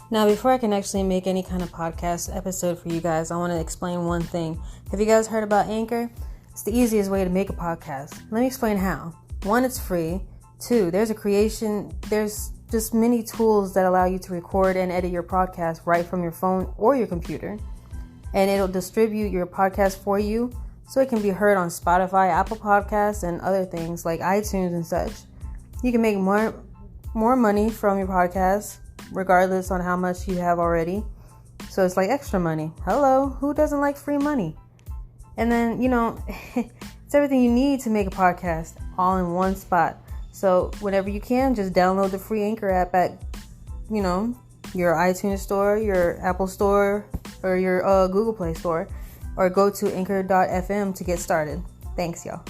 Now, before I can actually make any kind of podcast episode for you guys, I want to explain one thing. Have you guys heard about Anchor? It's the easiest way to make a podcast. Let me explain how. One, it's free. Two, there's just many tools that allow you to record and edit your podcast right from your phone or your computer. And it'll distribute your podcast for you so it can be heard on Spotify, Apple Podcasts, and other things like iTunes and such. You can make more money from your podcast regardless on how much you have already. So it's like extra money. Hello, who doesn't like free money? And then, it's everything you need to make a podcast all in one spot. So whenever you can, just download the free Anchor app at, your iTunes store, your Apple store, or your Google Play store, or go to anchor.fm to get started. Thanks, y'all.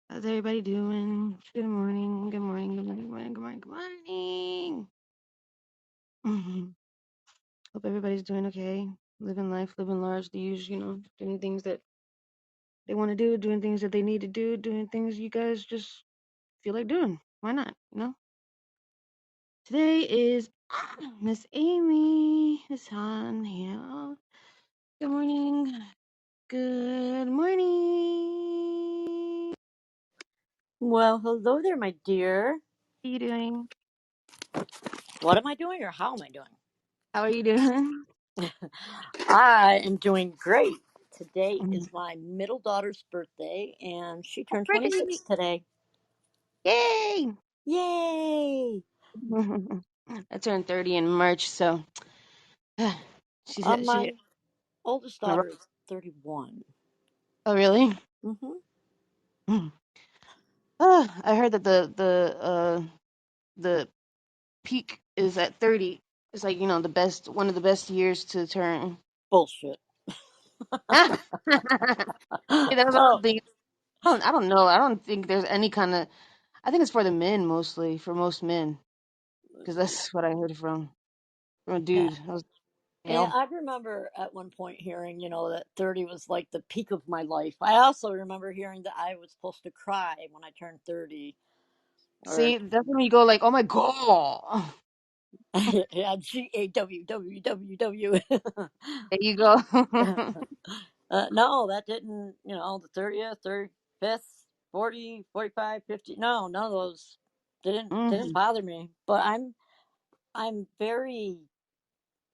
How's everybody doing? Good morning, good morning, good morning, good morning, good morning, good morning. Hope everybody's doing okay. Living life, living large, the usual, doing things that they want to do, doing things that they need to do, doing things you guys just feel like doing. Why not, Today is Miss Amy, Miss Han here. Good morning. Good morning. Well, hello there, my dear. How you doing? What am I doing or how am I doing? How are you doing? I am doing great. Today is my middle daughter's birthday, and she turned Birthday! 26 today. Yay! Yay! I turned 30 in March, so she My hit oldest on a rough. daughter is 31. Oh, really? Mm-hmm. I heard that the peak is at 30. It's like, one of the best years to turn. Bullshit. Yeah, that was Oh, the thing. I don't know. I don't think there's any kind of. I think it's for the men mostly, for most men, because that's what I heard from a yeah. dude. I was And male. I remember at one point hearing, that 30 was like the peak of my life. I also remember hearing that I was supposed to cry when I turned 30. Or See, that's when you go like, oh my god. yeah, GAWWWW. There you go. No, that didn't, the 30th, 35th, 40, 45, 50. No, none of those didn't hmm bother me. But I'm very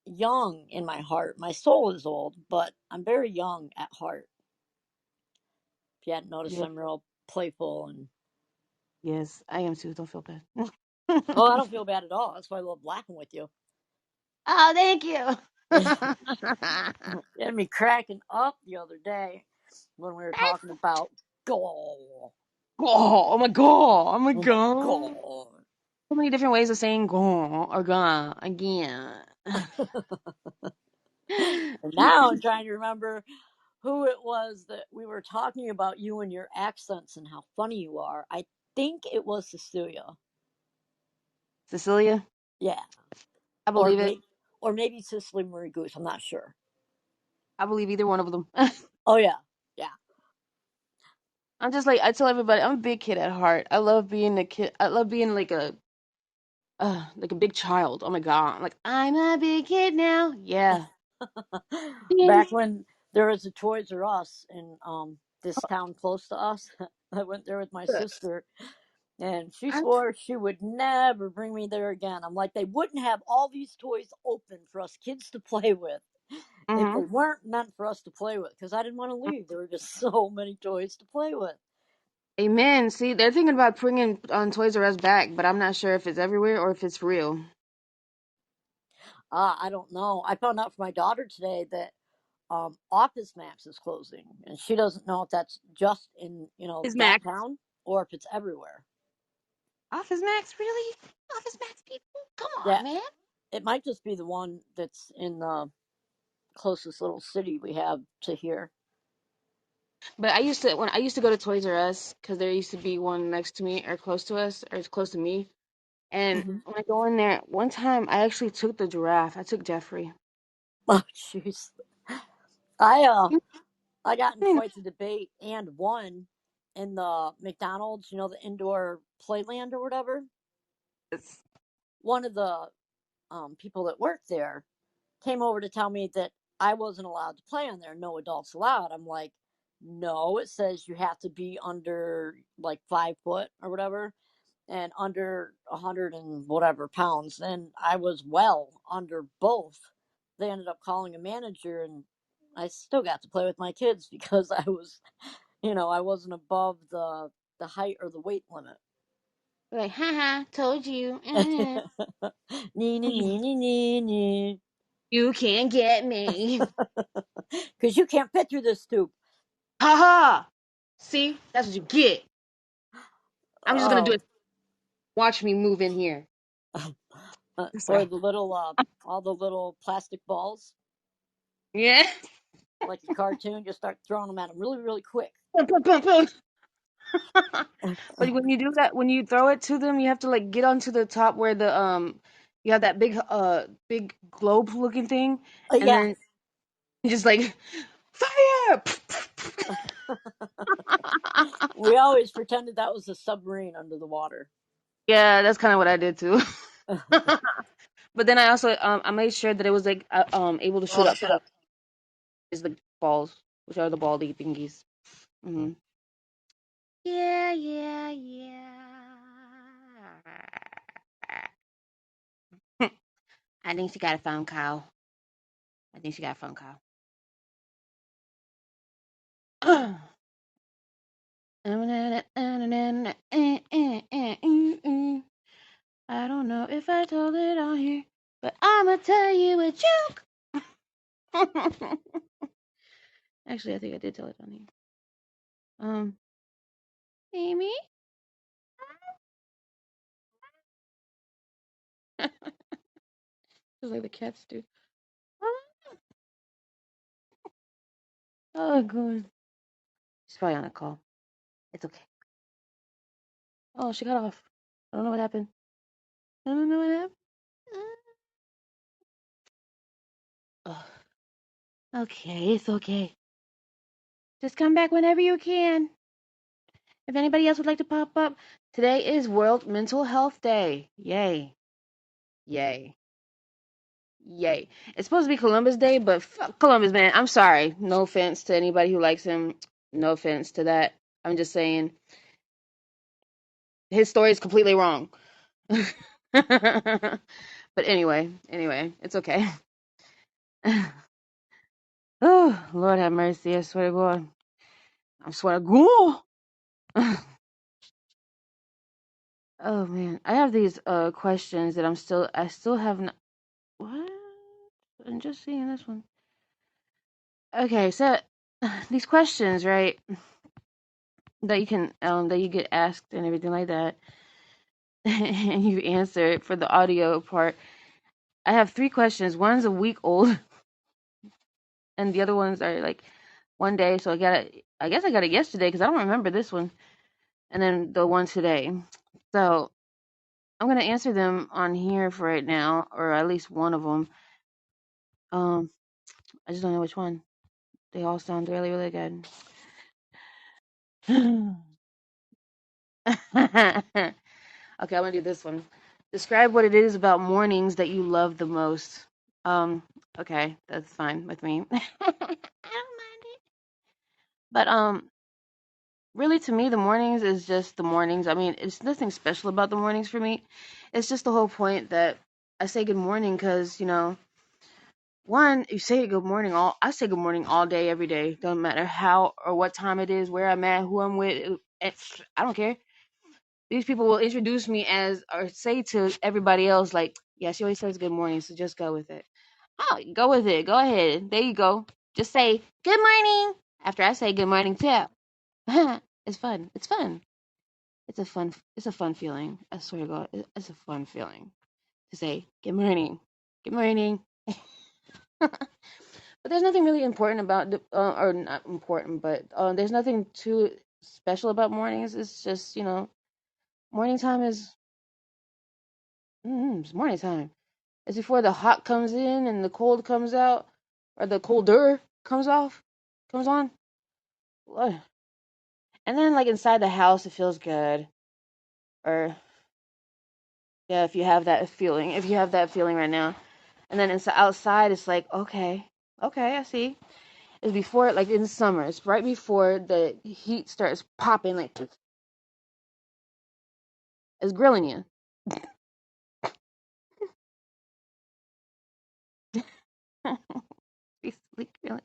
young in my heart. My soul is old, but I'm very young at heart. If you hadn't noticed, Yes, I'm real playful and yes, I am too. Don't feel bad. oh, I don't feel bad at all. That's why I love laughing with you. Oh, thank you. You had me cracking up the other day when we were talking about goal. Oh, oh my god. Oh my Oh my god. god. So many different ways of saying go or gone again. And now I'm trying to remember who it was that we were talking about, you and your accents and how funny you are. I think it was Cecilia. Cecilia, Yeah. I Or believe it. maybe Cicely Marie Goose. I'm not sure. I believe either one of them. Oh yeah. Yeah. I'm just like I tell everybody, I'm a big kid at heart. I love being a kid. I love being like a big child. Oh my god, like I'm a big kid now. Yeah. Yeah. Back when there was a Toys R Us in this town close to us, I went there with my sister and she swore she would never bring me there again. I'm like, they wouldn't have all these toys open for us kids to play with if Mm-hmm. they weren't meant for us to play with, because I didn't want to leave. There were just so many toys to play with. Amen. See, they're thinking about bringing on Toys R Us back, but I'm not sure if it's everywhere or if it's real. I don't know. I found out from my daughter today that Office Max is closing, and she doesn't know if that's just in Is that Max town or if it's everywhere. Office Max really? Office Max people? Come Yeah, on, man. it might just be the one that's in the closest little city we have to here. But I used to go to Toys R Us because there used to be one next to me or close to us or it's close to me. And Mm-hmm. when I go in there, one time I actually took the giraffe. I took Jeffrey. Oh, jeez. I You I got in know, quite the debate and won in the McDonald's, the indoor playland or whatever. It's, One of the people that worked there came over to tell me that I wasn't allowed to play on there. No adults allowed. I'm like, no, it says you have to be under like 5 foot or whatever and under 100 and whatever pounds. And I was well under both. They ended up calling a manager, and I still got to play with my kids because I was, I wasn't above the height or the weight limit. like, haha, told you. Nee, nee, nee, nee, nee, nee. You can't get me. Because you can't fit through this tube. Haha. See, that's what you get. I'm just gonna do Oh, it. Watch me move in here. or Sorry. the little, all the little plastic balls, Yeah. like a cartoon. Just start throwing them at them really, really quick. But when you do that, when you throw it to them, you have to like get onto the top where the you have that big globe looking thing, and Yeah, then you just like fire. we always pretended that was a submarine under the water. Yeah, that's kind of what I did too. But then I also I made sure that it was like able to shoot up is the balls, which are the baldy thingies. Hmm. Yeah, yeah, yeah. I think she got a phone call. I think she got a phone call. I don't know if I told it on here, but I'ma tell you a joke. Actually, I think I did tell it on here. Amy, just like the cats do. Oh, God. She's probably on a call. It's okay. Oh, she got off. I don't know what happened. I don't know what happened. Ugh. Okay, it's okay. Just come back whenever you can. If anybody else would like to pop up, today is World Mental Health Day. Yay. Yay. Yay. It's supposed to be Columbus Day, but fuck Columbus, man. I'm sorry. No offense to anybody who likes him. No offense to that. I'm just saying his story is completely wrong. But anyway, it's okay. Oh, Lord have mercy. I swear to God. I swear to God. Oh man, I have these questions that I still haven't. What? I'm just seeing this one. Okay, so these questions, right? That you get asked and everything like that, and you answer it for the audio part. I have three questions. One's a week old, and the other ones are like one day. So I guess I got it yesterday because I don't remember this one, and then the one today. So I'm gonna answer them on here for right now, or at least one of them. Um, I just don't know which one. They all sound really, really good. Okay, I'm gonna do this one. Describe what it is about mornings that you love the most. Um, okay, that's fine with me. I don't mind it. But really to me the mornings is just the mornings. I mean, it's nothing special about the mornings for me. It's just the whole point that I say good morning because, one, you say good morning I say good morning all day, every day. Don't matter how or what time it is, where I'm at, who I'm with. I don't care. These people will introduce me as or say to everybody else like, yeah, she always says good morning, so just go with it. Oh, go with it. Go ahead. There you go. Just say good morning after I say good morning too. It's fun. It's fun. It's a fun feeling. I swear to God, it's a fun feeling to say good morning. Good morning. But there's nothing really important about or not important, but there's nothing too special about mornings. It's just, morning time is it's morning time. It's before the hot comes in and the cold comes out, or the colder comes on. What? And then like inside the house, it feels good. Or yeah, if you have that feeling right now. And then inside outside, it's like okay, I see. It's before like in the summer. It's right before the heat starts popping, like it's grilling you. Basically grilling.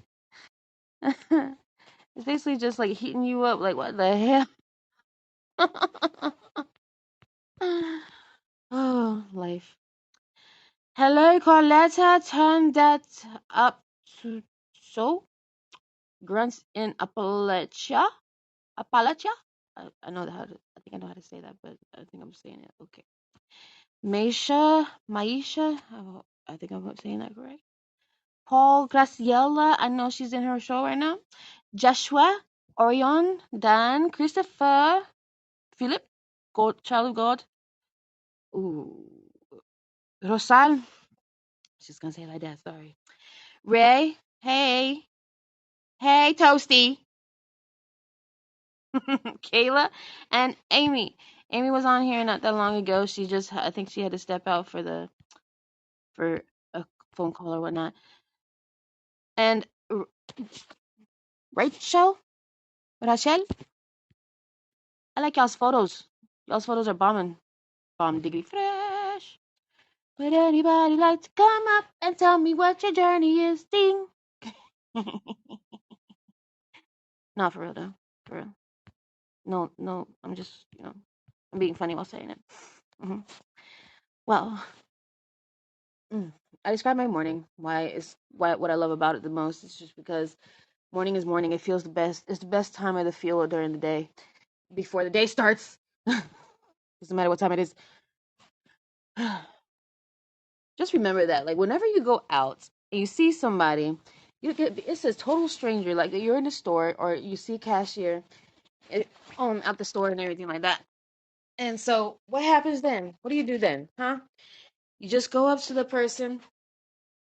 It's basically just like heating you up. Like what the hell? Oh, life. Hello, Carletta. Turn that up to so grunts in Appalachia. Appalachia. I know how to. I think I know how to say that, but I think I'm saying it okay. Maisha. Oh, I think I'm saying that correct. Paul, Graciela. I know she's in her show right now. Joshua, Orion, Dan, Christopher, Philip, God, Child of God. Ooh, Rosal. She's gonna say it like that. Sorry. Ray. Hey. Hey, Toasty. Kayla and Amy. Amy was on here not that long ago. I think she had to step out for a phone call or whatnot. And Rachel, Rachel, I like y'all's photos. Y'all's photos are bombing, bomb diggity fresh. Would anybody like to come up and tell me what your journey is? Ding. Not for real though. For real. No, no. I'm just I'm being funny while saying it. Hmm. Well, I describe my morning. What I love about it the most is just because morning is morning. It feels the best. It's the best time of the feel during the day before the day starts. Doesn't matter what time it is. Just remember that, like whenever you go out and you see somebody, it's a total stranger. Like you're in the store or you see a cashier at the store and everything like that. And so, what happens then? What do you do then, huh? You just go up to the person.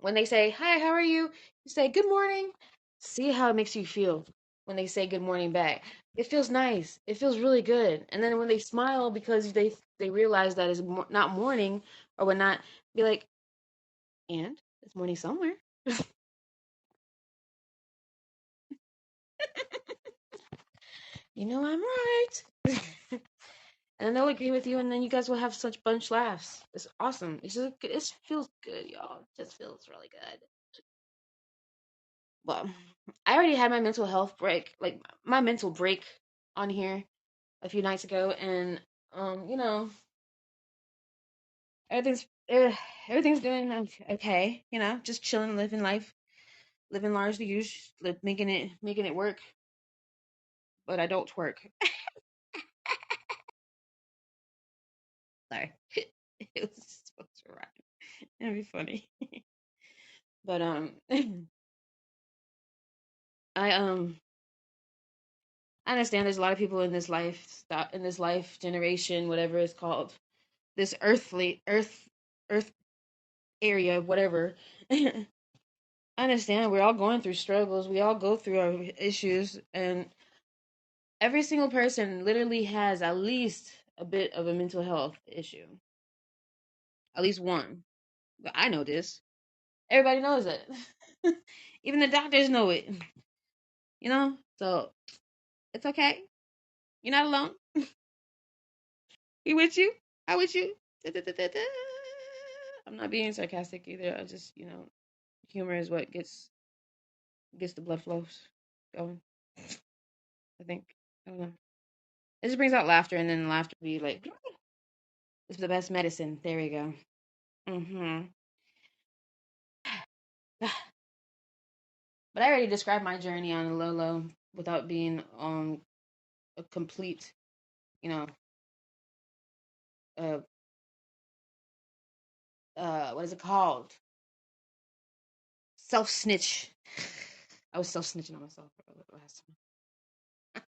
When they say, "Hi, how are you?" You say, "Good morning." See how it makes you feel when they say good morning back. It feels nice. It feels really good. And then when they smile because they realize that it's not morning or whatnot, be like, "And it's morning somewhere." You know I'm right. And then they'll agree with you, and then you guys will have such bunch laughs. It's awesome. It feels good, y'all. It just feels really good. Well, I already had my mental health break, like my mental break on here a few nights ago, and you know, everything's uh, everything's doing okay. You know, just chilling, living life, living largely use, making it work, but I don't twerk. Sorry, it was supposed to rhyme. It'd be funny, but I I understand there's a lot of people in this life generation, whatever it's called, this earth area, whatever. I understand we're all going through struggles. We all go through our issues, and every single person literally has at least a bit of a mental health issue. At least one. But I know this. Everybody knows it. Even the doctors know it. So it's okay. You're not alone. We with you. I with you. Da, da, da, da, da. I'm not being sarcastic either. I just, humor is what gets the blood flows going. I think. I don't know. It just brings out laughter, and then laughter be like, it's the best medicine. There we go. Hmm. But I already described my journey on Lolo without being a complete, you know, uh, what is it called? Self snitch. I was self snitching on myself last time.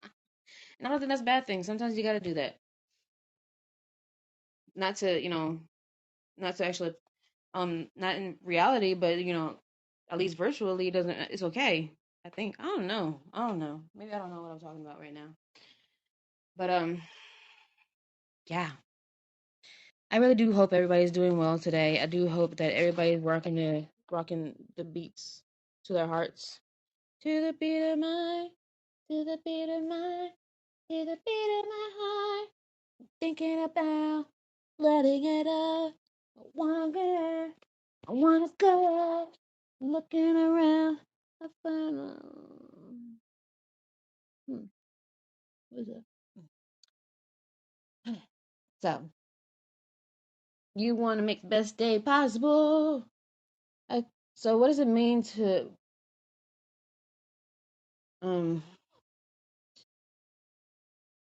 And I don't think that's a bad thing. Sometimes you got to do that. Not to, not to actually, not in reality, but at least virtually, doesn't. It's okay. I think. I don't know. Maybe I don't know what I'm talking about right now. But yeah, I really do hope everybody's doing well today. I do hope that everybody's rocking the beats to their hearts. To the beat of my, to the beat of my, to the beat of my heart. Thinking about letting it out. I wanna go. Looking around. I find what is it? So you want to make the best day possible. I, so what does it mean to um?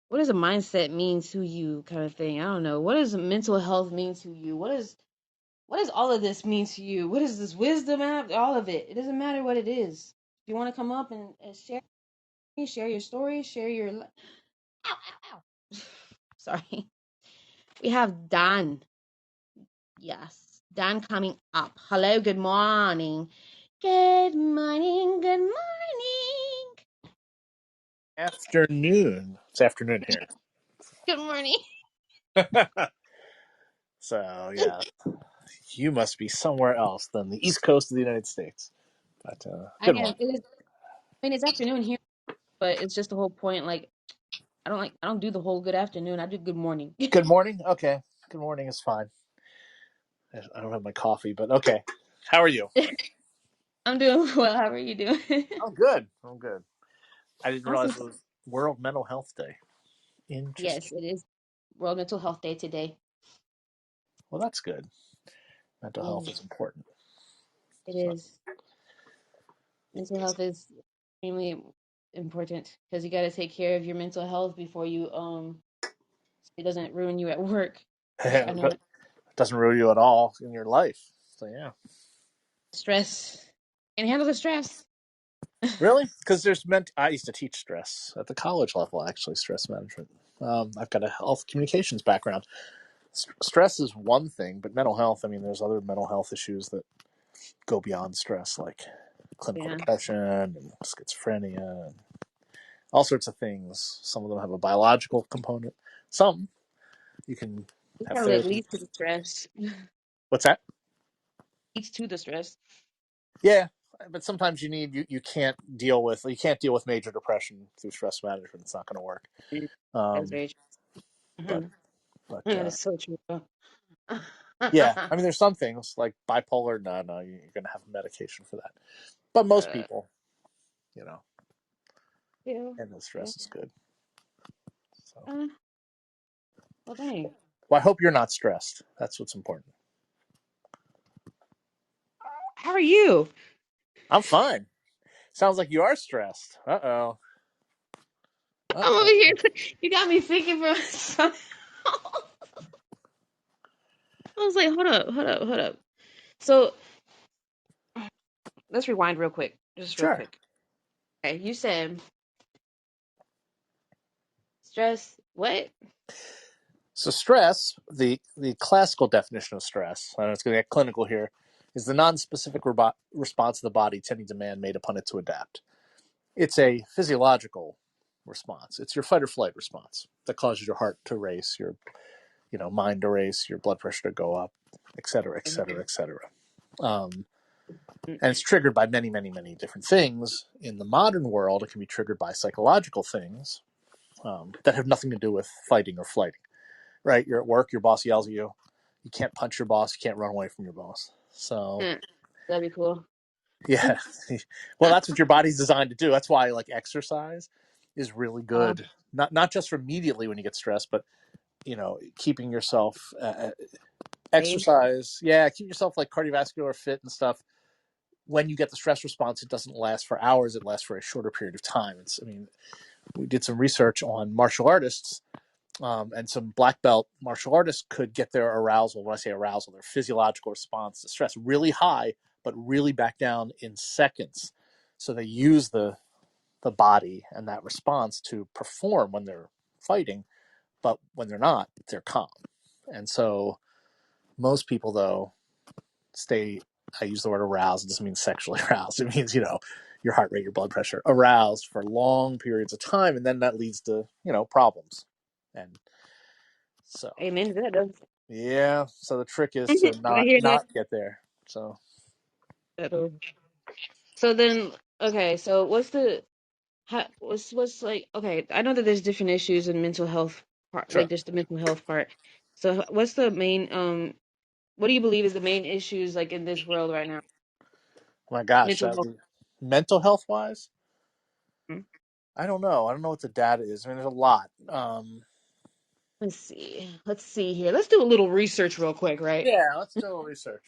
What does a mindset mean to you, kind of thing? I don't know. What does mental health mean to you? What does all of this mean to you? What is this wisdom app? All of it. It doesn't matter what it is. If you want to come up and share your story, share your. Ow, ow, ow. Sorry. We have Don. Yes, Don coming up. Hello. Good morning. Good morning. Good morning. Afternoon. It's afternoon here. Good morning. So, yeah, you must be somewhere else than the East Coast of the United States. But I good am. morning. It is. I mean, it's afternoon here, but it's just the whole point. Like, I don't do the whole good afternoon. I do good morning. Good morning? Okay. Good morning is fine. I don't have my coffee, but okay. How are you? I'm doing well. How are you doing? I'm good. I'm good. I didn't Awesome. realize it was World Mental Health Day. Yes, Interesting. it is World Mental Health Day today. Well, that's good. Mental health Yes, is important. it So, is. Mental health is extremely important because you got to take care of your mental health before you so it doesn't ruin you at work. Because I know it doesn't ruin you at all in your life. So, yeah. stress can handle the stress. Really? Because I used to teach stress at the college level, actually, stress management. I've got a health communications background. Stress is one thing, but mental health, I mean, there's other mental health issues that go beyond stress, like clinical Yeah, depression and schizophrenia and all sorts of things. Some of them have a biological component. Some you can it have probably therapy. leads to the stress. What's that? Leads to the stress. Yeah, but sometimes you can't deal with major depression through stress management. It's not going to work. That's Um, very but true. but That is so true. yeah, I mean, there's some things like bipolar. No, you're going to have medication for that. But most people, you know, Yeah, and the yeah. stress is good. So, Uh, well, dang. well, I hope you're not stressed. That's what's important. How are you? I'm fine. Sounds like you are stressed. Uh I'm over oh. here. You got me thinking for myself. I was like, hold up. So let's rewind real quick, just real Sure. quick. Okay, you said stress. What? So stress, the classical definition of stress, and it's going to get clinical here, is the non-specific response of the body to any demand made upon it to adapt. It's a physiological response. It's your fight or flight response that causes your heart to race, your mind to race, your blood pressure to go up, et cetera, et cetera, et cetera. Um, and it's triggered by many, many, many different things. In the modern world, it can be triggered by psychological things that have nothing to do with fighting or flighting. Right? You're at work, your boss yells at you. You can't punch your boss. You can't run away from your boss. So Mm, that'd be cool. yeah, well, that's what your body's designed to do. That's why like exercise is really Uh, good. Not just for immediately when you get stressed, but keeping yourself Dave. exercise. Yeah, keep yourself like cardiovascular fit and stuff. When you get the stress response, it doesn't last for hours. It lasts for a shorter period of time. I mean, we did some research on martial artists, and some black belt martial artists could get their arousal. When I say arousal, their physiological response to stress really high, but really back down in seconds. So they use the body and that response to perform when they're fighting, but when they're not, they're calm. And so most people, though, stay. I use the word aroused. It doesn't mean sexually aroused. It means your heart rate, your blood pressure aroused for long periods of time, and then that leads to problems. And so, Amen to that. yeah. So the trick is to I hear that. not get there. So So then, okay. So what's like? Okay, I know that there's different issues in mental health part, like sure. just the mental health part. So what's the main what do you believe is the main issues like in this world right now? My gosh, Mental that health. mental health wise, Hmm? I don't know. I don't know what the data is. I mean, there's a lot. Let's see. Let's see here. Let's do a little research real quick, right? Yeah, let's do a little research.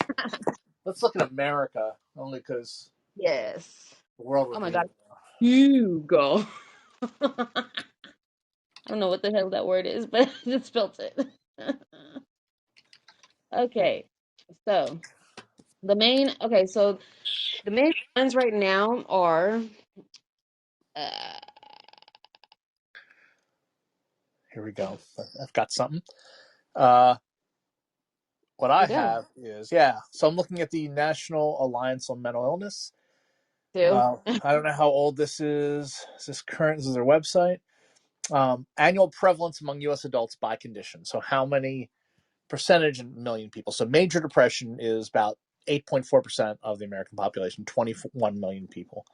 Let's look at America only because Yes. the world Oh would my be. God. You go. I don't know what the hell that word is, but I just spelt it. Okay. So so the main ones right now are uh Here we go. I've got something. Uh, what I okay. have is, yeah. So I'm looking at the National Alliance on Mental Illness. Two. I don't know how old this is. Is this current? This is their website. Annual prevalence among U.S. adults by condition. So how many percentage in million people? So major depression is about 8.4% of the American population, 21 million people.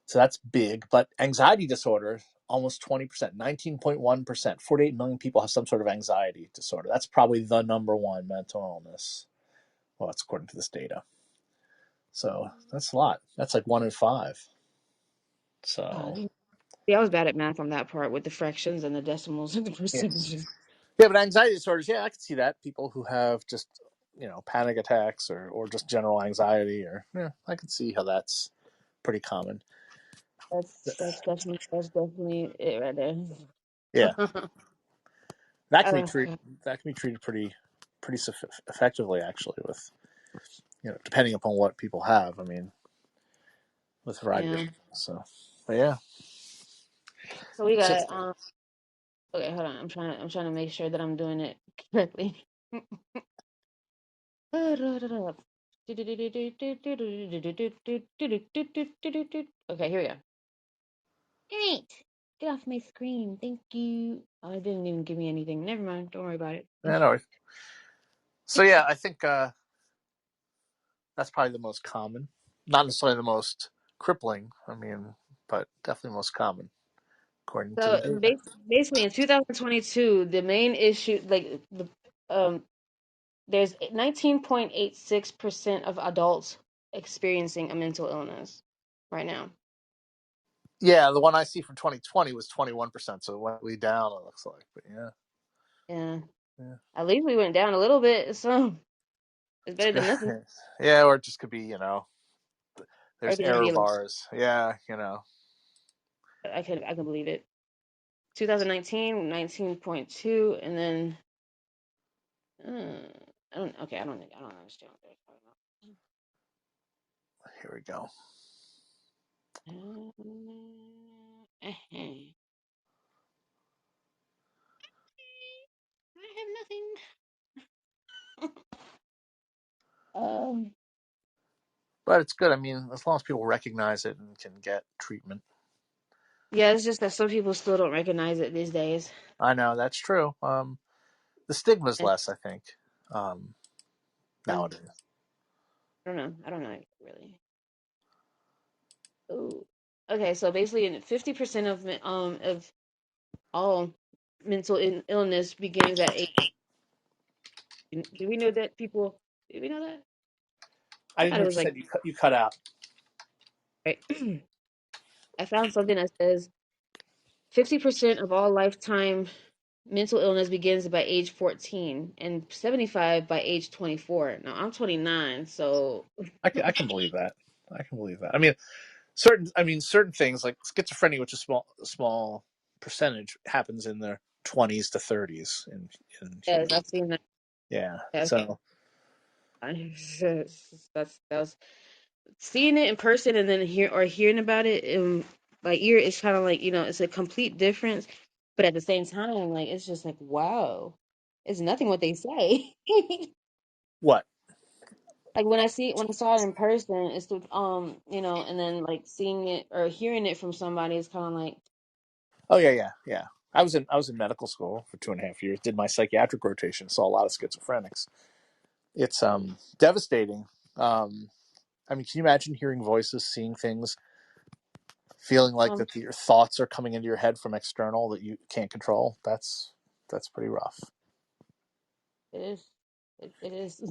So that's big. But anxiety disorder, almost 20%, 19.1%, 48 million people have some sort of anxiety disorder. That's probably the number one mental illness. Well, that's according to this data. So that's a lot. That's like 1 in 5. God, So see, I was bad at math on that part with the fractions and the decimals and the yeah, percentages. yeah. But anxiety disorders, yeah, I can see that. People who have just panic attacks or just general anxiety, or yeah, I can see how that's pretty common. That's definitely it right there. Yeah, that can be treated. Okay. That can be treated pretty effectively, actually, with depending upon what people have. I mean, with a variety of Yeah. things. So, but yeah, So we so, got okay, hold on. I'm trying to make sure that I'm doing it correctly. Okay, here we go. Great. Get off my screen. Thank you. Oh, it didn't even give me anything. Never mind. Don't worry about it. yeah, no, so yeah, I think that's probably the most common. Not necessarily the most crippling. I mean, but definitely most common according to the So data. basically, in 2022, the main issue, like there's 19.86% of adults experiencing a mental illness right now. Yeah, the one I see from 2020 was 21%, so it went way down. It looks like, but yeah, Yeah, yeah, at least we went down a little bit, so it's it's better than nothing. good. Yeah, or it just could be Or there's it could just be error a little. bars. Yeah, I can believe it. 2019, 19.2, and then I don't. Okay, I don't understand what they're talking here we go. about. I have nothing. But it's good. I mean, as long as people recognize it and can get treatment. Yeah, it's just that some people still don't recognize it these days. I know that's true. The stigma's And, less, I think, um, I nowadays. don't know. I don't know really. Ooh. Okay, so basically, 50% of all mental illness begins at age. Do we know that people? Do we know that? I I didn't thought hear it what was you like said. You cut out. right. I found something that says 50% of all lifetime mental illness begins by age 14 and 75 by age 24. Now I'm 29, so I can believe that. I can believe that. I mean certain things like schizophrenia, which is small percentage, happens in the 20s to 30s in yes, humans. I've seen that. Yeah. Yes. So That was seeing it in person and then hearing about it in my ear is kind of like, it's a complete difference, but at the same time, like it's just like wow, it's nothing what they say. what? Like when I saw it in person, it's the and then like seeing it or hearing it from somebody is kind of like Oh yeah, yeah, yeah. I was in medical school for 2.5 years. Did my psychiatric rotation. Saw a lot of schizophrenics. It's devastating. I mean, can you imagine hearing voices, seeing things, feeling like Um, that your thoughts are coming into your head from external that you can't control? That's pretty rough. it is. It is.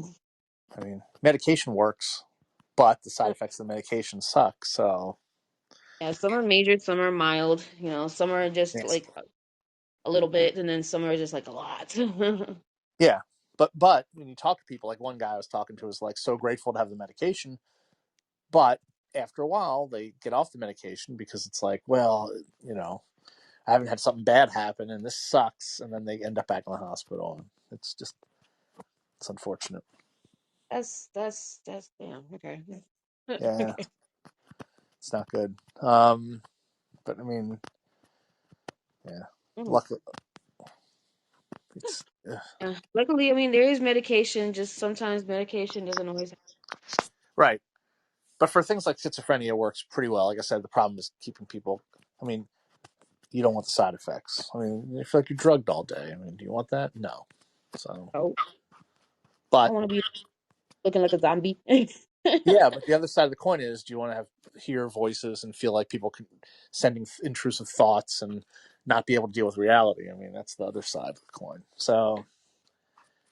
I mean, medication works, but the side effects of the medication suck. So Yeah, some are major, some are mild. Some are just yes, like a little bit, and then some are just like a lot. yeah. But when you talk to people, like one guy I was talking to was like so grateful to have the medication, but after a while they get off the medication because it's like, well, you know, I haven't had something bad happen and this sucks, and then they end up back in the hospital, and it's unfortunate. That's damn okay. Yeah, Okay. it's not good. But I mean, yeah, Mm. luckily it's Yeah. Luckily, I mean, there is medication. Just sometimes medication doesn't always. right. But for things like schizophrenia, it works pretty well. Like I said, the problem is keeping people. I mean, you don't want the side effects. I mean, you feel like you're drugged all day. I mean, do you want that? No. So, Oh, I but want to be looking like a zombie. yeah, but the other side of the coin is, do you want to have hear voices and feel like people can sending intrusive thoughts and not be able to deal with reality? I mean, that's the other side of the coin. So,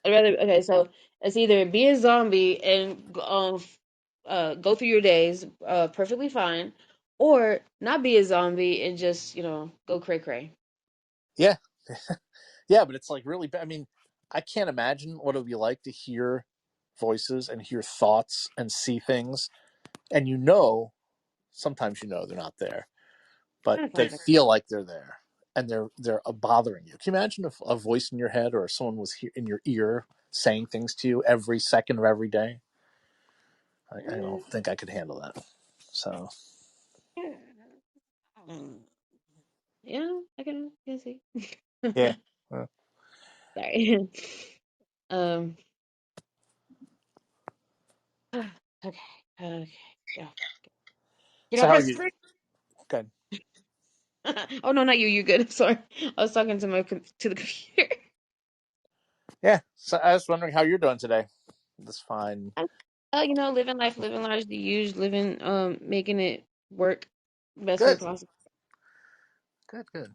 I'd rather. Okay, so it's either be a zombie and go through your days perfectly fine, or not be a zombie and just go cray cray. yeah, yeah, but it's like really bad. I mean, I can't imagine what it would be like to hear voices and hear thoughts and see things, and sometimes they're not there, but Kind of they fun. feel like they're there, and they're bothering you. Can you imagine if a voice in your head or someone was in your ear saying things to you every second of every day? I don't think I could handle that. So Um, yeah, I can see. yeah. Uh, Sorry. Um. Okay. Okay. Yeah. Get so off how my are you? screen. Good. Oh no, not you. You good? Sorry. I was talking to to the computer. Yeah. So I was wondering how you're doing today. That's fine. Living life, living large, the huge, living, making it work best way Good. possible. Good. Good.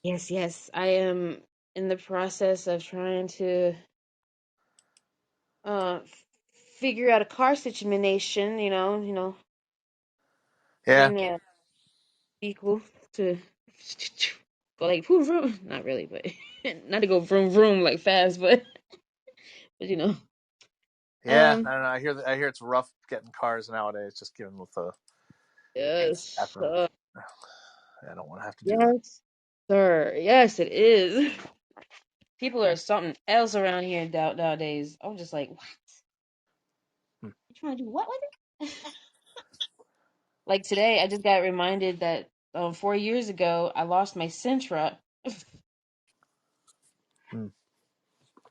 Yes, yes. I am in the process of trying to figure out a car situation, Yeah. getting equal to go like vroom vroom. Not really, but not to go vroom vroom like fast, but Yeah. um I don't know. I hear it's rough getting cars nowadays, just given with the yes, after. I don't want to have to do that. yes, sir. Yes, it is. People are something else around here nowadays. I'm just like, what? Hmm. You trying to do what with it? Like today, I just got reminded that 4 years ago, I lost my Sentra Hmm.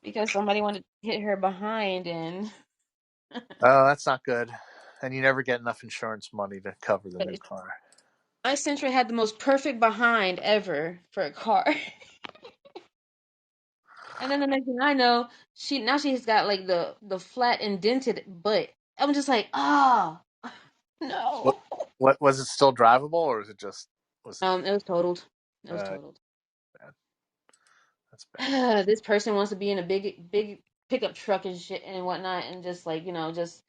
because somebody wanted to hit her behind, and Oh, that's not good. And you never get enough insurance money to cover the new car. my Sentra had the most perfect behind ever for a car. And then the next thing I know, she's got like the flat indented butt. I'm just like, ah, What? no. What was it still drivable, or was it just was it? It was totaled. It was Uh, totaled. Bad. That's bad. This person wants to be in a big pickup truck and shit and whatnot, and just like just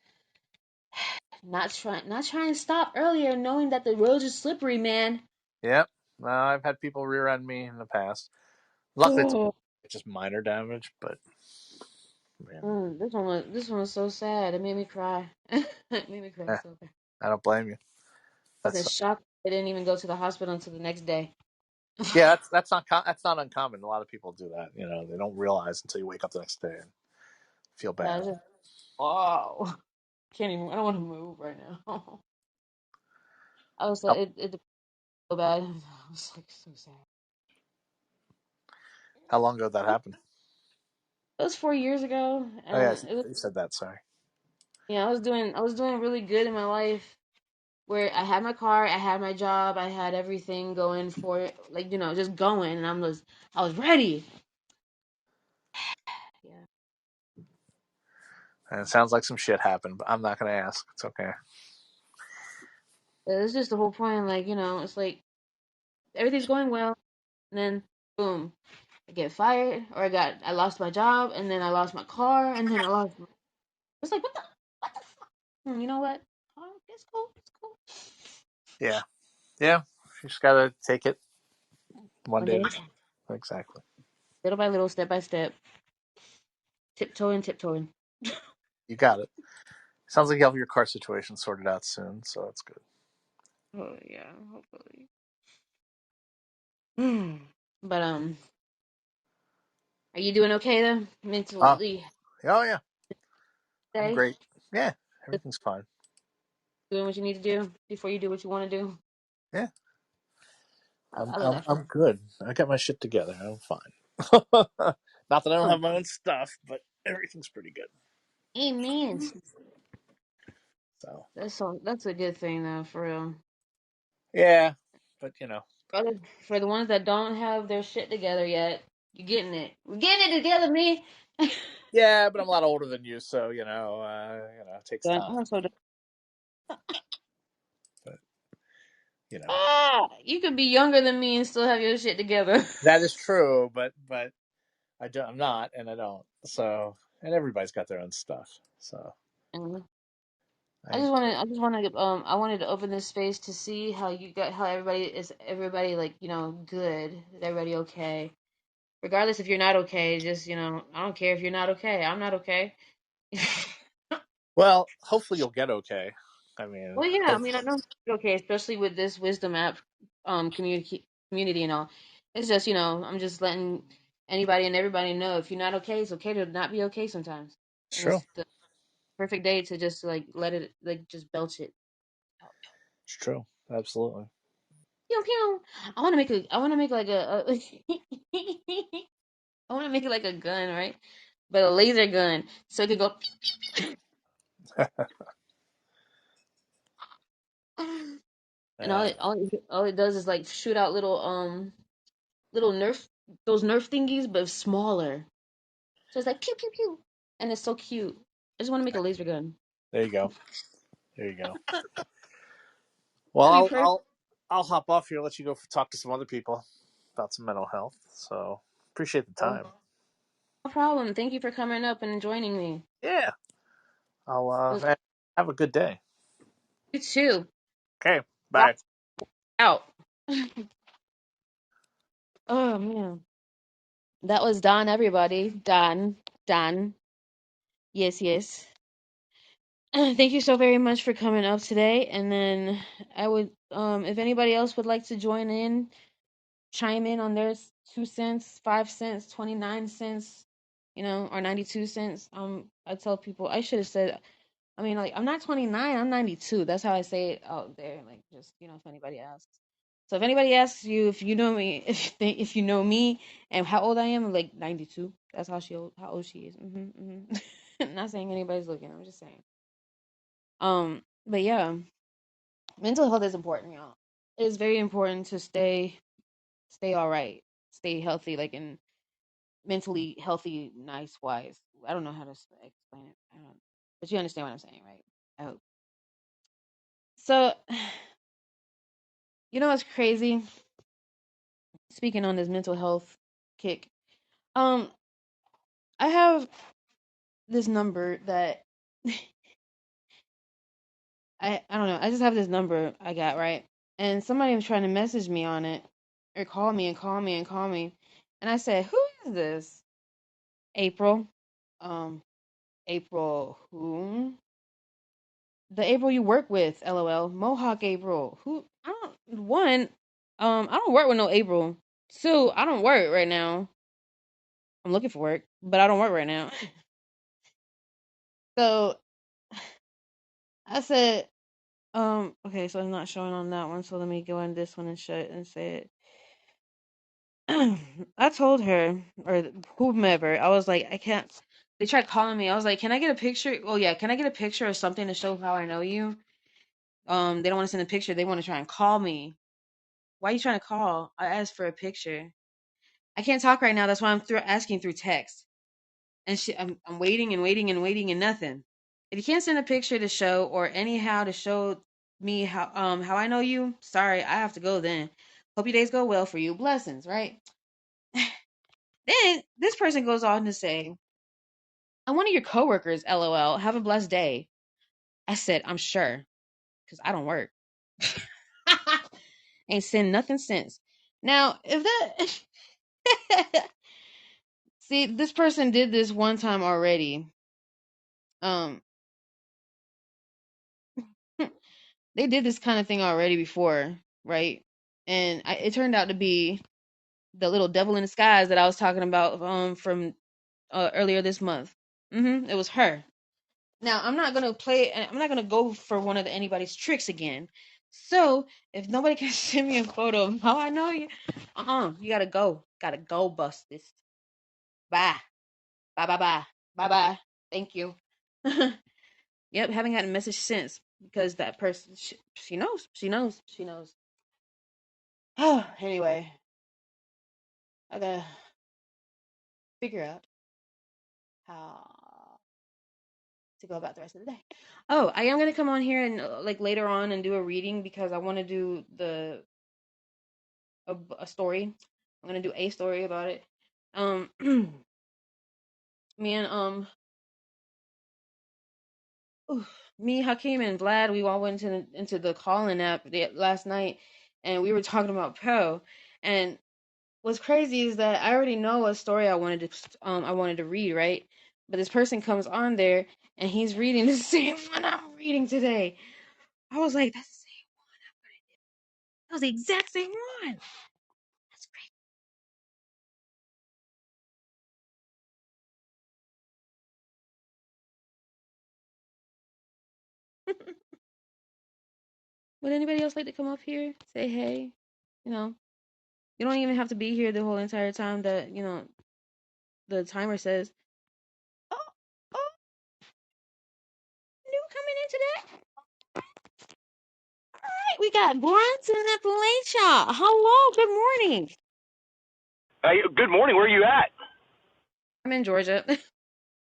not trying to stop earlier, knowing that the roads are slippery, man. Yep. I've had people rear end me in the past. Luckily, Oh. it's just minor damage, but man, This one was so sad. It made me cry. It made me cry eh, so bad. I don't blame you. I was in That's shock. I didn't even go to the hospital until the next day. yeah. That's not uncommon. A lot of people do that. They don't realize until you wake up the next day and feel Yeah, I bad. was just, wow. Can't even. I don't want to move right now. I was How, like, it so bad. I was like so sad. how long ago did that happen? It was 4 years ago, Oh yeah, and it was you said that. Sorry. I was doing really good in my life, where I had my car, I had my job, I had everything going for it, like just going, and I was ready. Yeah, And it sounds like some shit happened, but I'm not gonna ask. It's okay. it's just the whole point. Like it's like everything's going well, and then boom, I get fired, or I lost my job, and then I lost my car, and then I lost. It's like what the fuck? You know what? Oh, it's cool. It's cool. Yeah, yeah. You just gotta take it one One day day at at a a time. time, Exactly. little by little, step by step, tiptoeing, tiptoeing. You got it. Sounds like you have your car situation sorted out soon, so that's good. Oh yeah, hopefully. Hmm. But are you doing okay though? Oh, Mentally yeah. I'm today? great. Yeah, everything's fine. Doing what you need to do before you do what you want to do? Yeah, I love that for I'm good. I got my shit together. I'm fine. Not that I don't you. have my own stuff, but everything's pretty good. Amen. So That's a good thing though, for real. yeah, but For the ones that don't have their shit together yet, you're getting it. We're getting it together, me. yeah, but I'm a lot older than you, so it takes Done. time. I'm so done. But You could be younger than me and still have your shit together. that is true. But I don't. I'm not, and I don't. So, and everybody's got their own stuff. So Mhm. I get. I wanted to open this space to see how everybody like, good. Is everybody okay? Regardless if you're not okay, just, I don't care if you're not okay. I'm not okay. Well, hopefully you'll get okay. I mean, Well, yeah, I mean, I hopefully. know you're okay, especially with this wisdom app, community and all. It's just, I'm just letting anybody and everybody know if you're not okay, it's okay to not be okay sometimes, It's and true. it's the perfect day to just like let it like just belch it out. It's true. Absolutely. Pew pew. I want to make like I want to make it like a gun, right? But a laser gun, so it could go. And uh, all it does is like shoot out little those nerf thingies, but smaller. So it's like pew pew pew, and it's so cute. I just want to make a laser gun. there you go. There you go. Well, That'd be perfect. I'll hop off here. Let you go talk to some other people about some mental health. So appreciate the Oh, time. no problem. Thank you for coming up and joining me. Yeah. I'll It was have a good day. you too. Okay. Rock Bye. out. Oh man, that was Don. Everybody, Don, Don. Yes, yes. Thank you so very much for coming up today. And then I would, if anybody else would like to join in, chime in on their 2 cents, 5 cents, 29 cents, or 92 cents. I tell people I should have said. I mean, like I'm not 29, I'm 92. That's how I say it out there. Like just if anybody asks. So if anybody asks you if you know me, if you know me and how old I am, I'm like 92. That's how old she is. Not saying anybody's looking. I'm just saying. But yeah, mental health is important, y'all. It is very important to stay all right, stay healthy, like in mentally healthy, nice wise. I don't know how to explain it. I don't, but you understand what I'm saying, right? I hope. So, what's crazy? Speaking on this mental health kick, um, I have this number that I don't know. I just have this number I got right, and somebody was trying to message me on it, or call me and call me and call me, and I said, "Who is this?" April. Um, April who? The April you work with, LOL. Mohawk April. Who? I don't. One. I don't work with no April. Two. I don't work right now. I'm looking for work, but I don't work right now. So I said, okay, so it's not showing on that one. So let me go on this one and show it and say it. I told her or whomever, I was like, I can't. They tried calling me. I was like, can I get a picture? Oh yeah, can I get a picture or something to show how I know you? They don't want to send a picture. They want to try and call me. Why are you trying to call? I asked for a picture. I can't talk right now. That's why I'm asking through text. And I'm waiting and waiting and waiting and nothing. If you can't send a picture to show or anyhow to show me how I know you, sorry, I have to go then. Hope your days go well for you. Blessings, right? Then this person goes on to say, I'm one of your coworkers, LOL. Have a blessed day. I said, I'm sure, because I don't work. Ain't send nothing since. Now, if that see, this person did this one time already. They did this kind of thing already before, right? And it turned out to be the little devil in disguise that I was talking about from earlier this month. It was her. Now I'm not gonna play. I'm not gonna go for one of anybody's tricks again. So if nobody can send me a photo of how I know you, you gotta go, bust this. Bye, bye, bye, bye, bye, bye. Thank you. Yep, haven't gotten a message since because that person, she knows, she knows, she knows. Oh, anyway, I gotta figure out how to go about the rest of the day. Oh, I am gonna come on here and like later on and do a reading because I want to do a story. I'm gonna do a story about it. Me and me, Hakeem, and Vlad, we all went into the calling app last night, and we were talking about Poe. And what's crazy is that I already know a story I wanted to read, right? But this person comes on there and he's reading the same one I'm reading today. I was like, that's the same one. That was the exact same one. That's great. Would anybody else like to come up here? Say hey. You know, you don't even have to be here the whole entire time that, the timer says. Oh, oh, new coming in today. All right, we got Bronson and Appalachia. Hello, good morning. Hey, good morning. Where are you at? I'm in Georgia.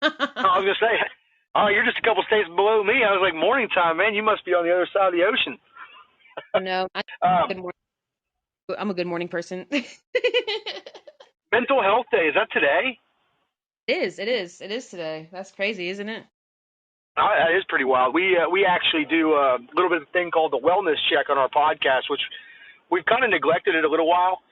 I was gonna say, oh, you're just a couple states below me. I was like, morning time, man. You must be on the other side of the ocean. Oh no, Um, good morning. I'm a good morning person. Mental Health Day, is that today? It is today. That's crazy, isn't it? That is pretty wild. We actually do a little bit of a thing called the wellness check on our podcast, which we've kind of neglected it a little while,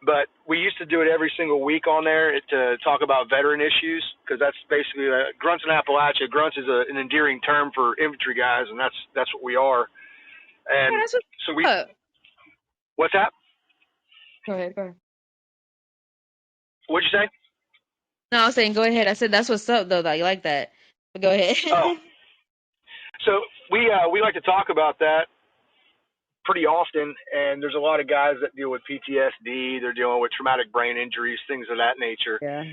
but we used to do it every single week on there to talk about veteran issues because that's basically Grunts in Appalachia. Grunts is an endearing term for infantry guys, and that's what we are. Yeah, And that's so what's up. what's that? Go ahead, go ahead. What'd you say? No, I was saying go ahead. I said that's what's up though, that you like that. But go ahead. Oh, so we like to talk about that pretty often, and there's a lot of guys that deal with PTSD. They're dealing with traumatic brain injuries, things of that nature. Yeah.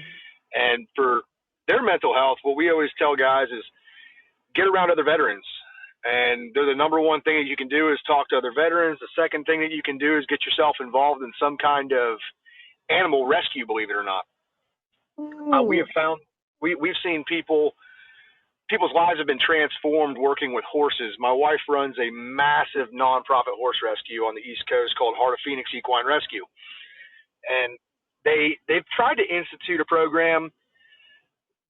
And for their mental health, what we always tell guys is get around other veterans. And they're the number one thing that you can do is talk to other veterans. The second thing that you can do is get yourself involved in some kind of animal rescue, believe it or not. We Ooh. have found we've seen people's lives have been transformed working with horses. My wife runs a massive nonprofit horse rescue on the East Coast called Heart of Phoenix Equine Rescue, and they've tried to institute a program,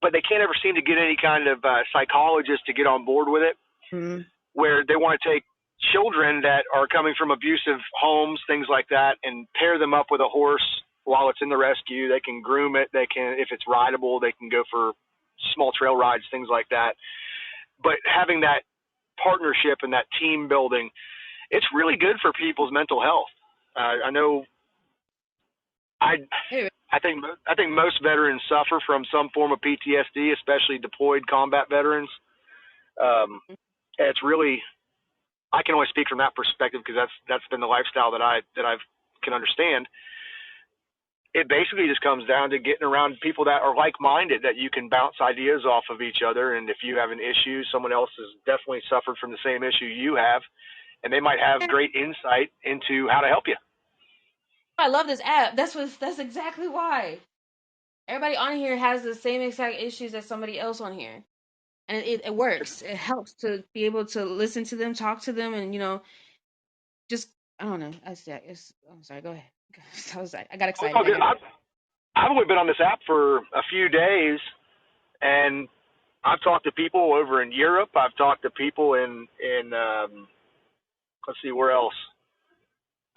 but they can't ever seem to get any kind of psychologist to get on board with it. Mm-hmm. Where they want to take children that are coming from abusive homes, things like that, and pair them up with a horse while it's in the rescue. They can groom it. They can, if it's rideable, they can go for small trail rides, things like that. But having that partnership and that team building, it's really good for people's mental health. I know I think most veterans suffer from some form of PTSD, especially deployed combat veterans. And it's really, I can only speak from that perspective because that's been the lifestyle that I can understand. It basically just comes down to getting around people that are like-minded, that you can bounce ideas off of each other. And if you have an issue, someone else has definitely suffered from the same issue you have, and they might have great insight into how to help you. I love this app. That's exactly why. Everybody on here has the same exact issues as somebody else on here. And it works. It helps to be able to listen to them, talk to them, and just I don't know. I'm sorry. Go ahead. I got Oh, excited. I've only been on this app for a few days, and I've talked to people over in Europe. I've talked to people in let's see where else.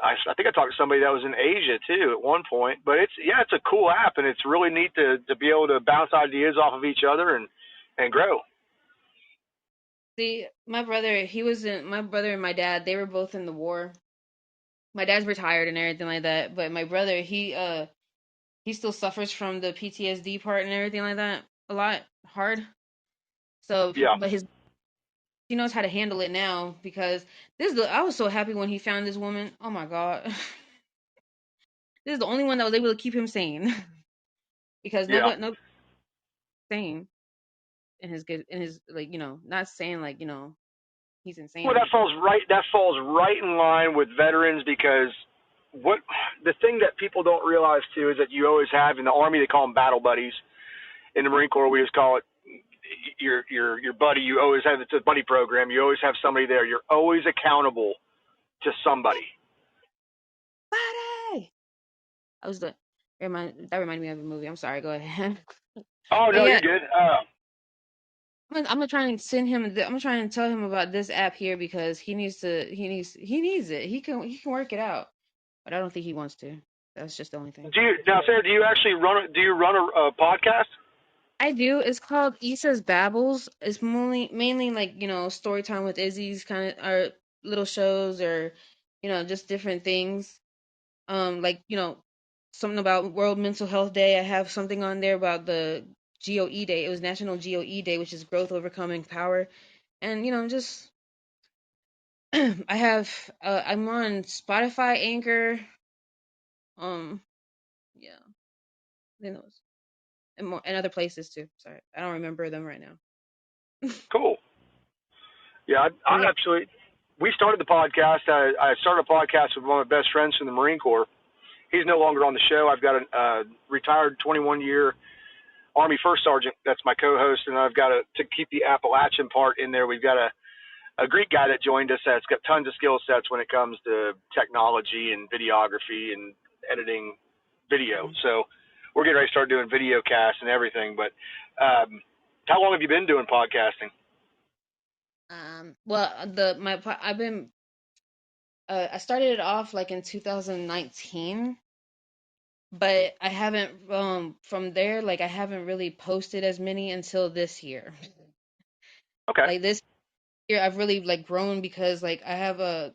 I think I talked to somebody that was in Asia too at one point. But it's a cool app, and it's really neat to be able to bounce ideas off of each other and grow. See, my brother and my dad, they were both in the war. My dad's retired and everything like that, but my brother, he still suffers from the PTSD part and everything like that a lot hard. So, Yeah. but he knows how to handle it now because I was so happy when he found this woman. Oh my god. This is the only one that was able to keep him sane because Yeah. nobody sane in his like not saying like he's insane Well, or anything. that falls right in line with veterans, because what the thing that people don't realize too is that you always have in the Army, they call them battle buddies. In the Marine Corps, we just call it your buddy. You always have, it's a buddy program. You always have somebody there. You're always accountable to somebody. Buddy! That reminded me of a movie. I'm sorry. Go ahead. Oh But no, yeah, you're good. I'm gonna try and send him. I'm gonna try and tell him about this app here because he needs it. He can work it out, but I don't think he wants to. That's just the only thing. Sarah, do you actually run a podcast? I do. It's called Issa's Babbles. It's mainly like story time with Izzy's kind of or little shows or just different things. Like something about World Mental Health Day. I have something on there about the GOE Day. It was National GOE Day, which is Growth Overcoming Power, and just I have I'm on Spotify, Anchor, yeah, I think those and other places too. Sorry, I don't remember them right now. Cool. Yeah, But I yeah, actually, we started the podcast. I started a podcast with one of my best friends from the Marine Corps. He's no longer on the show. I've got a retired 21-year Army First Sergeant that's my co-host, and I've got to keep the Appalachian part in there. We've got a Greek guy that joined us that's got tons of skill sets when it comes to technology and videography and editing video. So we're getting ready to start doing video casts and everything. But how long have you been doing podcasting? well, I've been I started it off like in 2019, but I haven't from there like I haven't really posted as many until this year. Okay. Like this year, I've really like grown because like I have a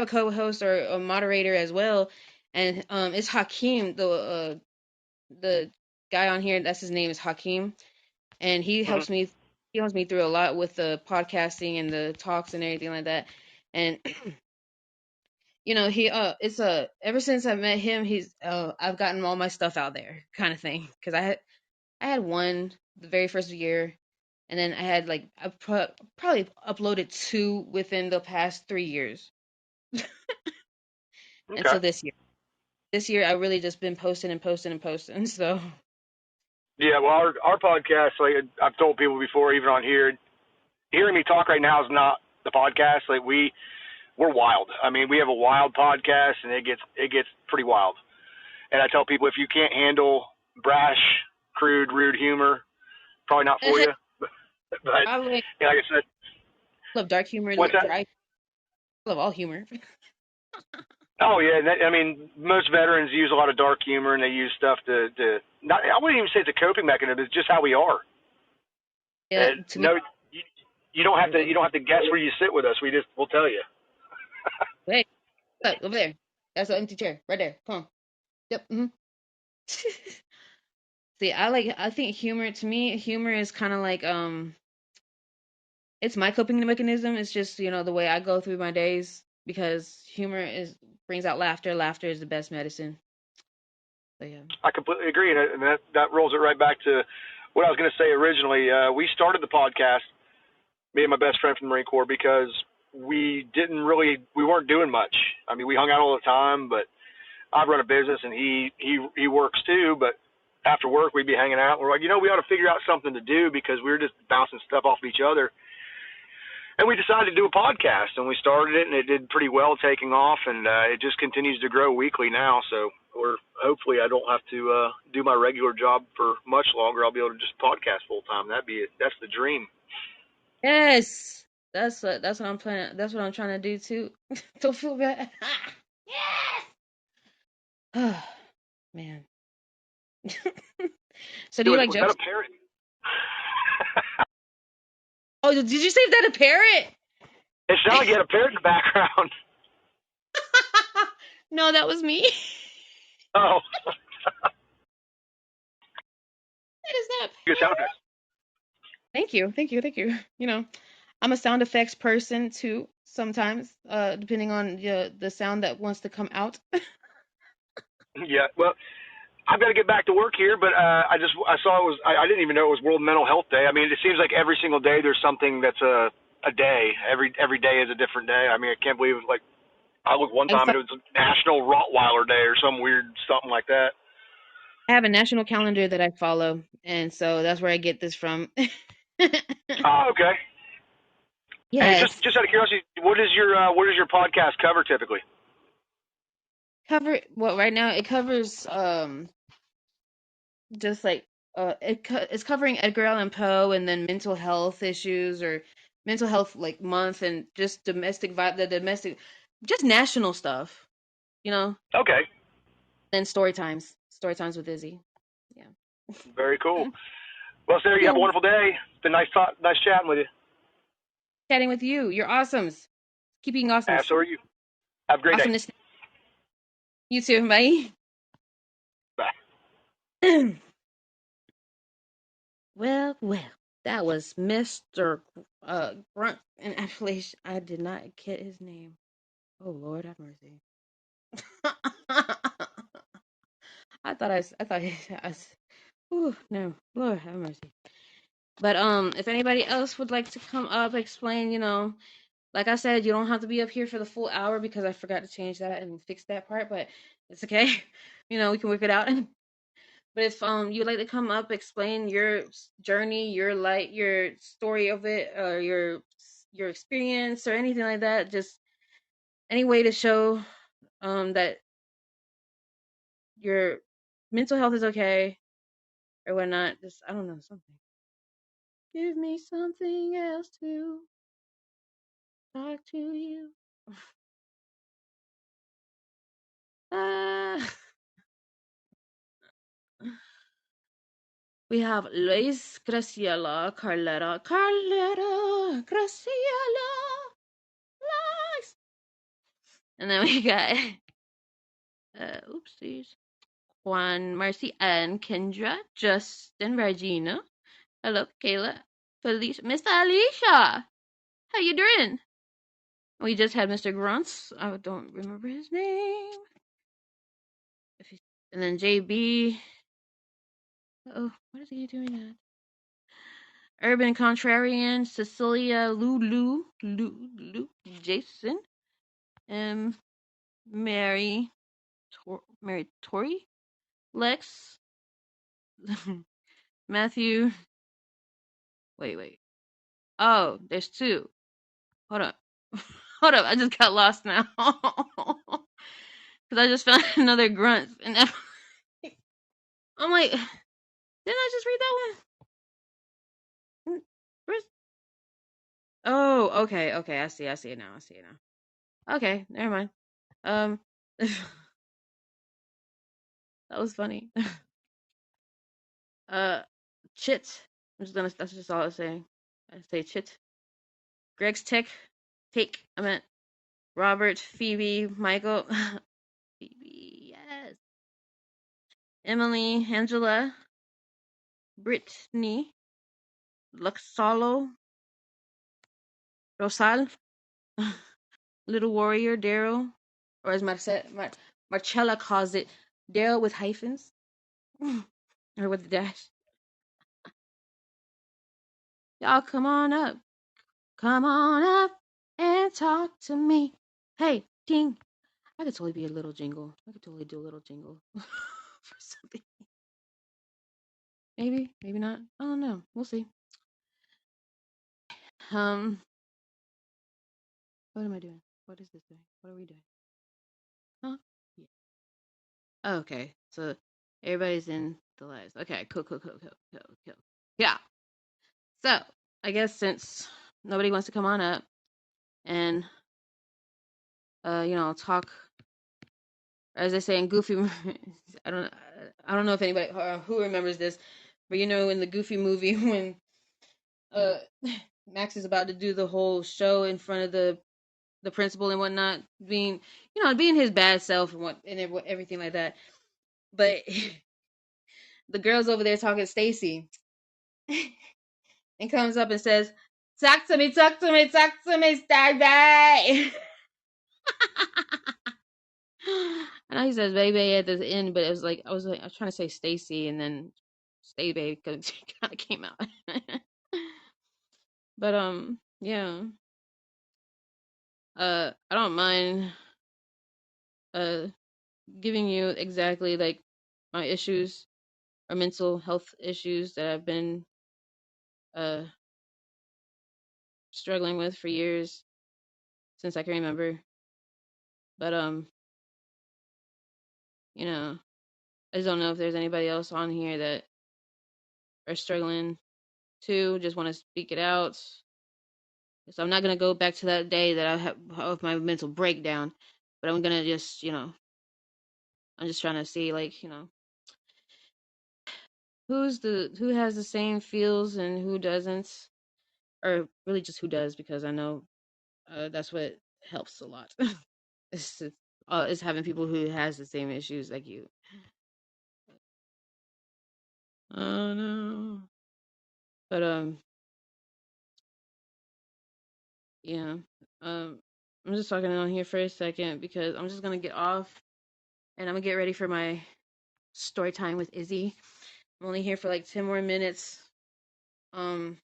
co-host or a moderator as well, and it's Hakeem, the guy on here. That's his name is Hakeem, and he Mm-hmm. helps me. He helps me through a lot with the podcasting and the talks and everything like that. And he it's ever since I met him, I've gotten all my stuff out there kind of thing because I had one the very first year, and then I had like I probably uploaded two within the past 3 years Okay. until this year. This year I really just been posting and posting and posting. So Yeah, well, our podcast, like I've told people before, even on here, hearing me talk right now is not the podcast. Like we're wild. I mean, we have a wild podcast, and it gets pretty wild. And I tell people, if you can't handle brash, crude, rude humor, probably not for you. But probably like I said, love dark humor. what's that? I love all humor. Oh yeah, I mean, most veterans use a lot of dark humor, and they use stuff to not. I wouldn't even say it's a coping mechanism. It's just how we are. Yeah, And to me. no, you don't have to guess where you sit with us. We'll tell you. Hey, look over there. That's an empty chair right there. Come on. Yep. See, I think humor to me, humor is kind of like it's my coping mechanism. It's just, the way I go through my days because humor brings out laughter. Laughter is the best medicine. So yeah. I completely agree, and that rolls it right back to what I was going to say originally. We started the podcast, me and my best friend from the Marine Corps, because we weren't doing much. I mean, we hung out all the time, but I run a business and he works too. But after work, we'd be hanging out. We're like, we ought to figure out something to do because we were just bouncing stuff off of each other. And we decided to do a podcast, and we started it, and it did pretty well, taking off, and it just continues to grow weekly now. So hopefully I don't have to do my regular job for much longer. I'll be able to just podcast full time. That's the dream. Yes, that's what I'm planning. That's what I'm trying to do too. Don't feel bad. Yes. Man. So do you like Was that jokes? a parrot? Oh, did you say that a parrot? It sounded like you had a parrot in the background. No, that was me. Oh. What is that? Good sound effect. Thank you. I'm a sound effects person too. Sometimes, depending on the sound that wants to come out. Yeah. Well, I've got to get back to work here, but I saw it was. I didn't even know it was World Mental Health Day. I mean, it seems like every single day there's something that's a day. Every day is a different day. I mean, I can't believe like I looked one time and it was National Rottweiler Day or some weird something like that. I have a national calendar that I follow, and so that's where I get this from. Oh, okay. Yes. And just out of curiosity, what is your podcast cover typically? Right now it covers just like it's covering Edgar Allan Poe and then mental health issues or mental health like month and just domestic just national stuff, Okay. Then story times with Izzy. Yeah. Very cool. Well, Sarah, you have a wonderful day. It's been nice chatting with you. Chatting with you. You're awesomes. Keep being awesome. So are you. Have a great day. You too. Bye. Bye. Well, that was Mr. Grunt, and actually, I did not get his name. Oh Lord, have mercy. I thought no, Lord have mercy. But if anybody else would like to come up, explain, like I said, you don't have to be up here for the full hour because I forgot to change that and fix that part, but it's okay. We can work it out. But if you'd like to come up, explain your journey, your story of it, or your experience or anything like that, just any way to show that your mental health is okay or whatnot, just I don't know, something. Give me something else to talk to you. We have Luis, Graciela, Carletta, Graciela, Luis. And then we got, oopsies, Juan, Marcy, Ann, Kendra, Justin, Regina. Hello, Kayla, Felicia, Mr. Alicia. How you doing? We just had Mr. Grunts. I don't remember his name. And then JB. Oh, what is he doing at? Urban Contrarian, Cecilia, Lulu, Jason, Mary, Tori, Lex, Matthew. Wait. Oh, there's two. Hold up. Hold up. I just got lost now. Because I just found another grunt. And I'm like, didn't I just read that one? Oh, okay. I see it now. Okay, never mind. That was funny. Chit. That's just all I was saying. I say Chit. Greg's take. I meant Robert, Phoebe, Michael. Phoebe, yes. Emily, Angela, Brittany, Luxalo, Rosal, Little Warrior, Daryl, or as Marcella calls it, Daryl with hyphens, or with a dash. Y'all come on up. and talk to me. Hey, ding. I could totally be a little jingle. I could totally do a little jingle for something. Maybe, maybe not. I don't know. We'll see. Um, what am I doing? What is this doing? What are we doing? Huh? Yeah. Oh, okay. So everybody's in the lives. Okay, cool. Yeah. So I guess since nobody wants to come on up and talk, as they say in Goofy. I don't know if anybody who remembers this, but in the Goofy movie when uh Max is about to do the whole show in front of the principal and whatnot, being his bad self and everything like that. But the girl's over there talking to Stacy and comes up and says, "Talk to me, talk to me, talk to me, Starby." I know he says baby at the end, but it was like I was trying to say Stacy and then stay baby because it kind of came out. But yeah. I don't mind giving you exactly like my issues or mental health issues that I've been uh struggling with for years since I can remember. But I just don't know if there's anybody else on here that are struggling too, just want to speak it out. So I'm not gonna go back to that day that I have of my mental breakdown, but I'm gonna just, I'm just trying to see like, who has the same feels and who doesn't, or really just who does, because I know that's what helps a lot. It's having people who has the same issues like you. Oh no, but yeah, I'm just talking on here for a second because I'm just gonna get off and I'm gonna get ready for my story time with Izzy. I'm only here for like 10 more minutes. Um,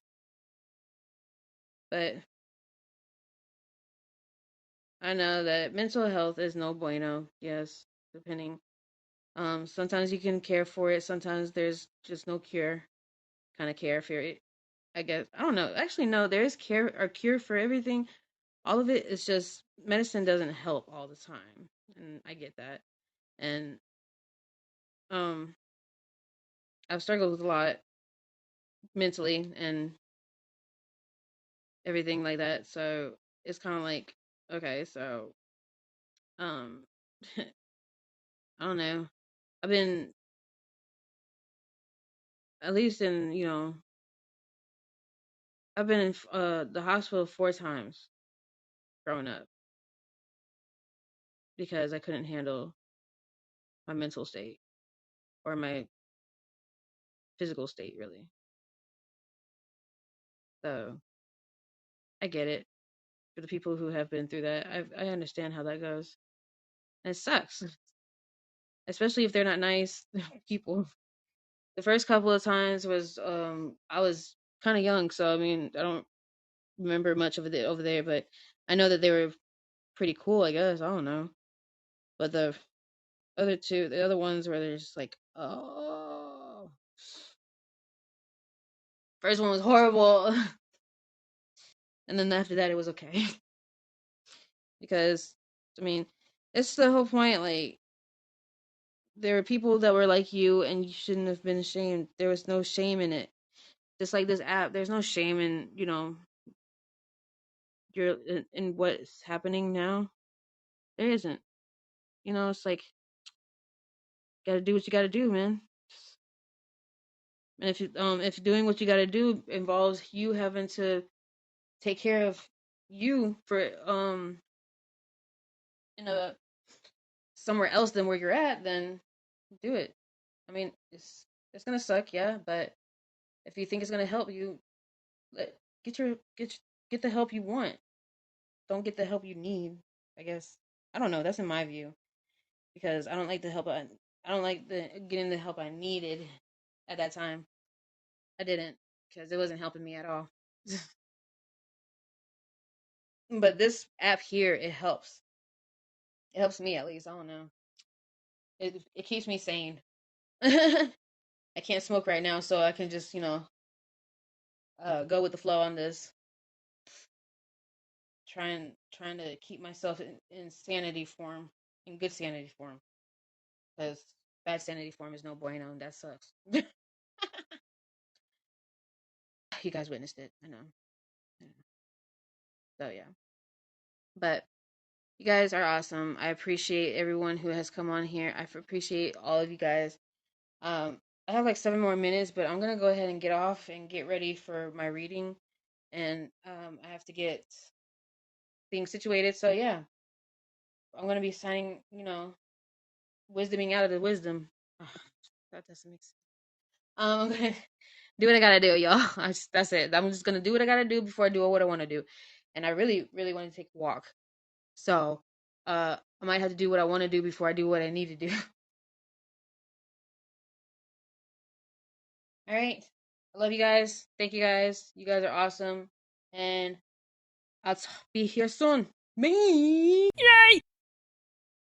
but I know that mental health is no bueno. Yes, depending. Sometimes you can care for it. Sometimes there's just no cure, kind of care for it. I guess I don't know. Actually, no. There is care or cure for everything. All of it is just medicine doesn't help all the time, and I get that. And um, I've struggled with a lot mentally and everything like that. So it's kind of like, okay, so um, I don't know. I've been at least in I've been in the hospital 4 times growing up because I couldn't handle my mental state or my physical state really. So I get it for the people who have been through that. I understand how that goes. And it sucks, especially if they're not nice people. The first couple of times was I was kind of young, so I mean I don't remember much of it over there, but I know that they were pretty cool. I guess I don't know, but the other ones where they're just like, oh, first one was horrible, and then after that it was okay because I mean it's the whole point. Like there were people that were like you, and you shouldn't have been ashamed. There was no shame in it. Just like this app, there's no shame in your in what's happening now. There isn't. It's like gotta do what you gotta do, man. And if doing what you gotta do involves you having to take care of you for in a somewhere else than where you're at, then do it. I mean, it's gonna suck, yeah, but if you think it's gonna help you, let get the help you want. Don't get the help you need. I guess I don't know. That's in my view because I don't like the help. I don't like the getting the help I needed at that time. I didn't because it wasn't helping me at all. But this app here, it helps. It helps me at least. I don't know. It keeps me sane. I can't smoke right now, so I can just go with the flow on this. Trying to keep myself in sanity form, in good sanity form, because bad sanity form is no bueno, and that sucks. You guys witnessed it, I know. So yeah, but you guys are awesome. I appreciate everyone who has come on here. I appreciate all of you guys. I have like 7 more minutes, but I'm gonna go ahead and get off and get ready for my reading, and I have to get things situated. So yeah, I'm gonna be signing, wisdoming out of the wisdom. Oh, that doesn't make sense. I'm gonna do what I gotta do, y'all. That's it. I'm just gonna do what I gotta do before I do what I want to do, and I really, really want to take a walk. So, I might have to do what I want to do before I do what I need to do. All right. I love you guys. Thank you guys. You guys are awesome, and I'll be here soon. Me. Yay!